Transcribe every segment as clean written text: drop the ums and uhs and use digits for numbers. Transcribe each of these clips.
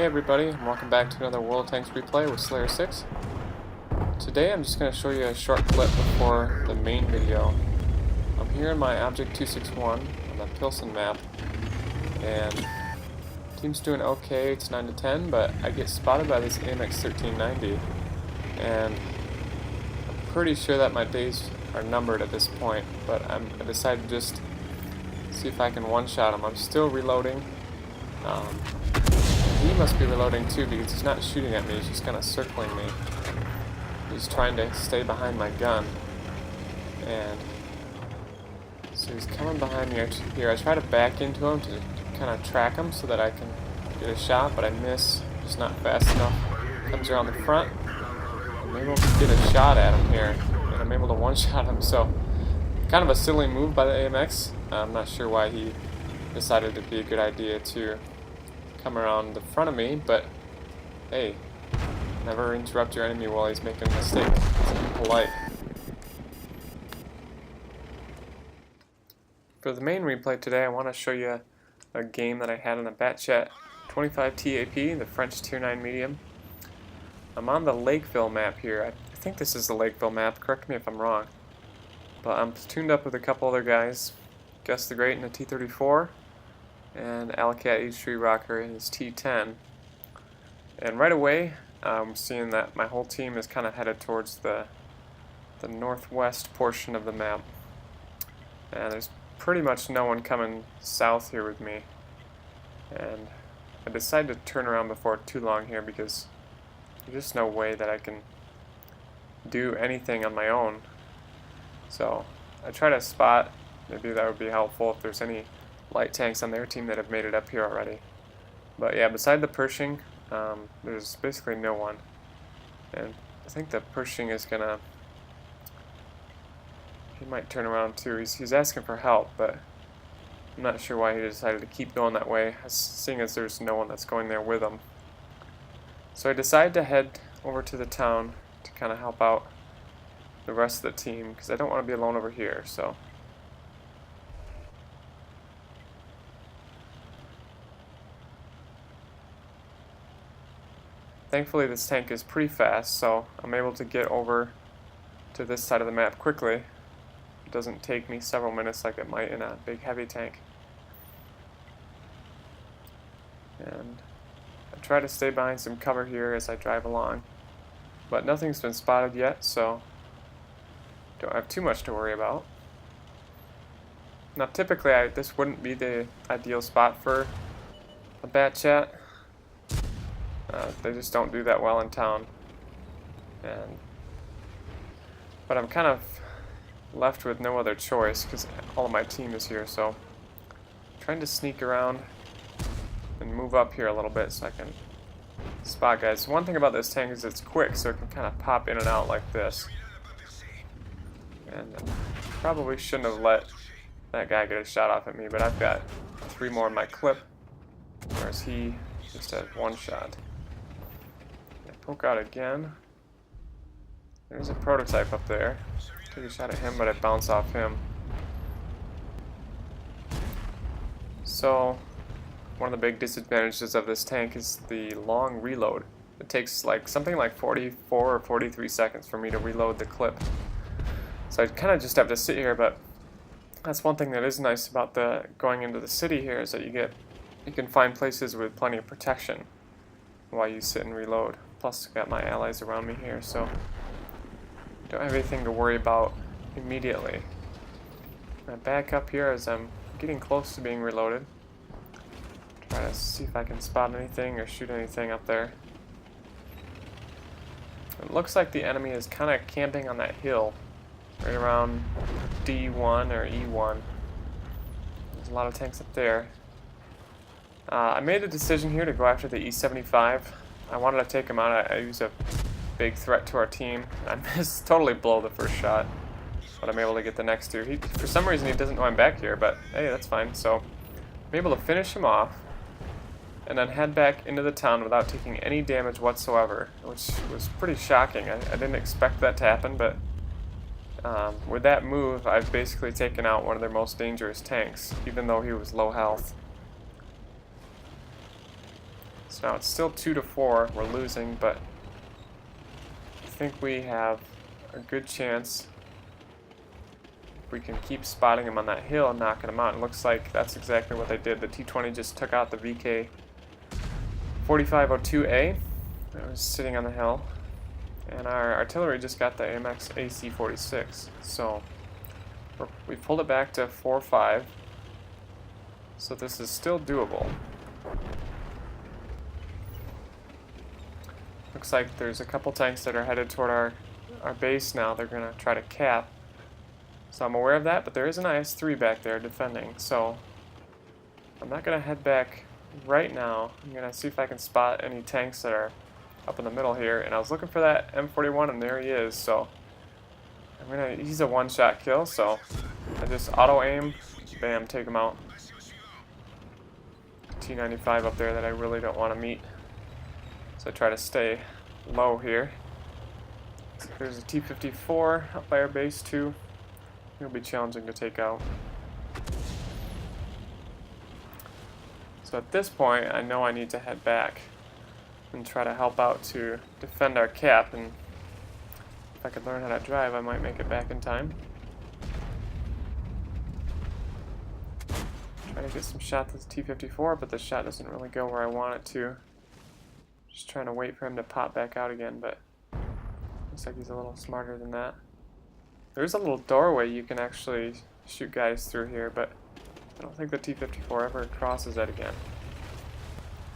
everybody, and welcome back to another World of Tanks replay with Slayer 6. Today I'm just going to show you a short clip before the main video. I'm here in my Object 261 on the Pilsen map, and team's doing okay, it's 9 to 10, but I get spotted by this AMX 1390, and I'm pretty sure that my days are numbered at this point, but I decided to just see if I can one-shot him. I'm still reloading. He must be reloading too because he's not shooting at me, he's just kind of circling me. He's trying to stay behind my gun. And so he's coming behind me here. I try to back into him to kind of track him so that I can get a shot, but I miss. Just not fast enough. Comes around the front. I'm able to get a shot at him here. And I'm able to one-shot him, so kind of a silly move by the AMX. I'm not sure why he decided it'd be a good idea to come around the front of me, but hey, never interrupt your enemy while he's making a mistake. It's polite. For the main replay today, I want to show you a game that I had in a bat chat 25 TAP, the French Tier 9 medium. I'm on the Lakeville map here. I think this is the Lakeville map, correct me if I'm wrong. But I'm platooned up with a couple other guys, GustheGreat in a T-34, and Alacat H3 Rocker in his T10. And right away, I'm seeing that my whole team is kind of headed towards the northwest portion of the map. And there's pretty much no one coming south here with me. And I decided to turn around before too long here because there's just no way that I can do anything on my own. So I try to spot, maybe that would be helpful if there's any light tanks on their team that have made it up here already. But yeah, beside the Pershing, there's basically no one. And I think the Pershing is gonna, he might turn around too. He's asking for help, but I'm not sure why he decided to keep going that way, seeing as there's no one that's going there with him. So I decided to head over to the town to kind of help out the rest of the team, because I don't want to be alone over here. So thankfully this tank is pretty fast, so I'm able to get over to this side of the map quickly. It doesn't take me several minutes like it might in a big heavy tank. And I try to stay behind some cover here as I drive along, but nothing's been spotted yet, so don't have too much to worry about. Now typically this wouldn't be the ideal spot for a bat chat. They just don't do that well in town. But I'm kind of left with no other choice because all of my team is here, so I'm trying to sneak around and move up here a little bit so I can spot guys. One thing about this tank is it's quick, so it can kind of pop in and out like this. And probably shouldn't have let that guy get a shot off at me, but I've got 3 more in my clip, whereas he just had 1 shot. I poke out again. There's a prototype up there. Took a shot at him, but I bounce off him. So one of the big disadvantages of this tank is the long reload. It takes like something like 44 or 43 seconds for me to reload the clip. So I kind of just have to sit here, but that's one thing that is nice about going into the city here is that you can find places with plenty of protection while you sit and reload. Plus, I've got my allies around me here, so don't have anything to worry about immediately. I back up here as I'm getting close to being reloaded. Try to see if I can spot anything or shoot anything up there. It looks like the enemy is kind of camping on that hill right around D1 or E1. There's a lot of tanks up there. I made the decision here to go after the E75. I wanted to take him out. I use a big threat to our team. I totally blow the first shot, but I'm able to get the next 2. For some reason he doesn't know I'm back here, but hey, that's fine. So I'm able to finish him off and then head back into the town without taking any damage whatsoever, which was pretty shocking. I didn't expect that to happen, but with that move, I've basically taken out one of their most dangerous tanks, even though he was low health. So now it's still 2-4. We're losing, but I think we have a good chance if we can keep spotting him on that hill and knocking him out. It looks like that's exactly what they did. The T-20 just took out the VK 4502A that was sitting on the hill, and our artillery just got the AMX AC-46. So we pulled it back to 4-5. So this is still doable. Looks like there's a couple tanks that are headed toward our base now. They're going to try to cap. So I'm aware of that, but there is an IS-3 back there defending. So I'm not going to head back right now. I'm going to see if I can spot any tanks that are up in the middle here. And I was looking for that M41, and there he is. So he's a one-shot kill, so I just auto-aim, bam, take him out. T-95 up there that I really don't want to meet. So I try to stay low here. So there's a T-54 up by our base too. He'll be challenging to take out. So at this point, I know I need to head back and try to help out to defend our cap, and if I could learn how to drive, I might make it back in time. Trying to get some shots with T-54, but the shot doesn't really go where I want it to. Just trying to wait for him to pop back out again, but looks like he's a little smarter than that. There's a little doorway you can actually shoot guys through here, but I don't think the T-54 ever crosses that again.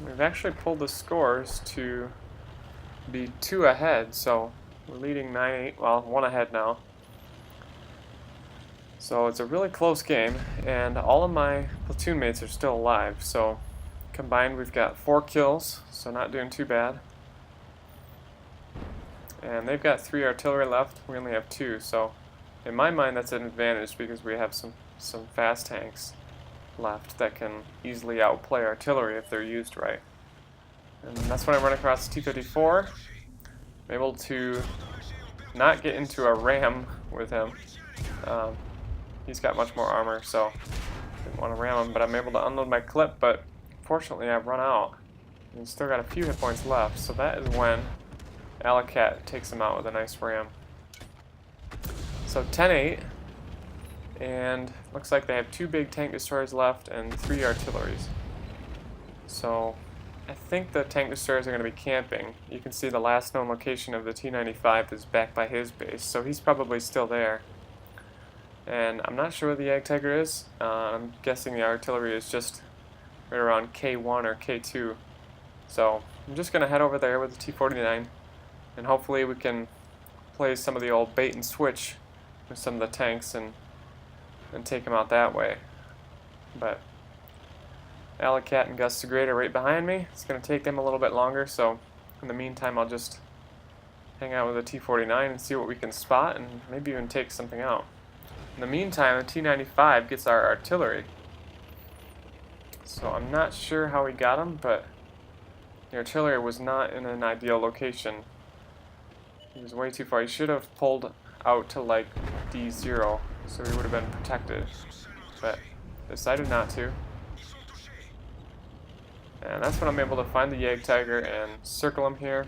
We've actually pulled the scores to be 2 ahead, so we're leading 9-8, well, 1 ahead now. So it's a really close game, and all of my platoon mates are still alive, so combined we've got 4 kills, so not doing too bad. And they've got 3 artillery left, we only have 2, so in my mind that's an advantage because we have some fast tanks left that can easily outplay artillery if they're used right. And that's when I run across T-54. I'm able to not get into a ram with him. He's got much more armor, so I didn't want to ram him, but I'm able to unload my clip, but fortunately I've run out. And still got a few hit points left, so that is when Alacat takes him out with a nice ram. So 10-8, and looks like they have 2 big tank destroyers left and 3 artilleries. So I think the tank destroyers are going to be camping. You can see the last known location of the T-95 is back by his base, so he's probably still there. And I'm not sure where the Jagdtiger is. I'm guessing the artillery is just right around K1 or K2. So I'm just going to head over there with the T-49, and hopefully we can play some of the old bait and switch with some of the tanks and take them out that way. But Alacat and GustheGreat are right behind me. It's going to take them a little bit longer, so in the meantime I'll just hang out with the T-49 and see what we can spot and maybe even take something out. In the meantime, the T-95 gets our artillery. So I'm not sure how we got him, but the artillery was not in an ideal location. He was way too far. He should have pulled out to like D0, so he would have been protected, but decided not to. And that's when I'm able to find the Jagdtiger and circle him here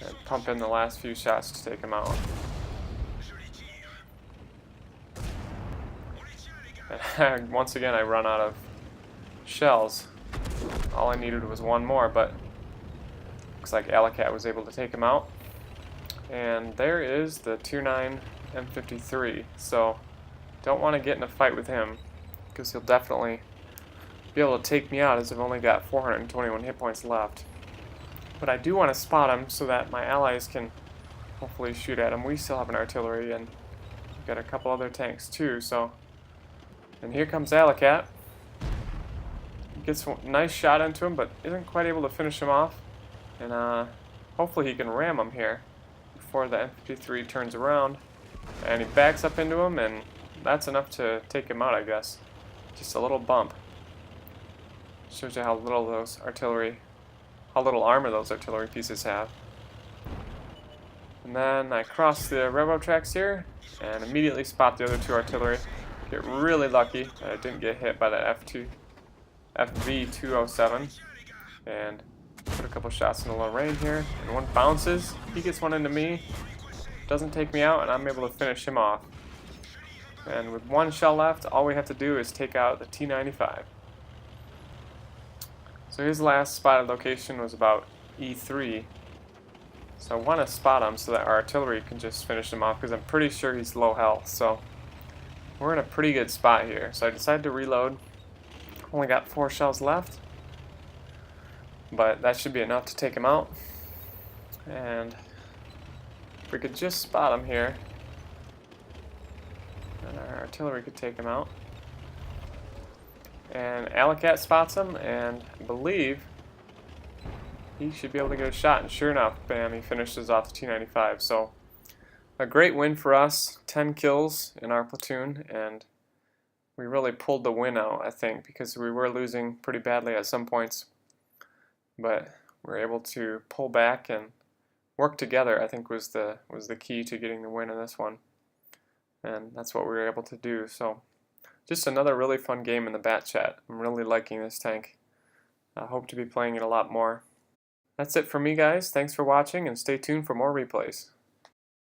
and pump in the last few shots to take him out. And once again I run out of shells. All I needed was 1 more, but looks like Alacat was able to take him out. And there is the 2.9 M53, so don't want to get in a fight with him because he'll definitely be able to take me out as I've only got 421 hit points left. But I do want to spot him so that my allies can hopefully shoot at him. We still have an artillery and we've got a couple other tanks too, so. And here comes Alacat. Gets a nice shot into him, but isn't quite able to finish him off. And hopefully he can ram him here before the M53 turns around. And he backs up into him, and that's enough to take him out, I guess. Just a little bump. Shows you how little armor those artillery pieces have. And then I cross the railroad tracks here, and immediately spot the other 2 artillery. Get really lucky that I didn't get hit by that FV-207. and put a couple shots in the low range here. And one bounces. He gets one into me. Doesn't take me out, and I'm able to finish him off. And with one shell left, all we have to do is take out the T-95. So his last spotted location was about E3. So I want to spot him so that our artillery can just finish him off, because I'm pretty sure he's low health. So we're in a pretty good spot here. So I decided to reload. Only got 4 shells left, but that should be enough to take him out. And if we could just spot him here, and our artillery could take him out. And Alicat spots him, and I believe he should be able to get a shot, and sure enough, bam, he finishes off the T-95. So a great win for us, 10 kills in our platoon, and we really pulled the win out, I think, because we were losing pretty badly at some points, but we were able to pull back and work together, I think was the key to getting the win in this one, and that's what we were able to do. So just another really fun game in the Bat Chat. I'm really liking this tank. I hope to be playing it a lot more. That's it for me, guys. Thanks for watching, and stay tuned for more replays.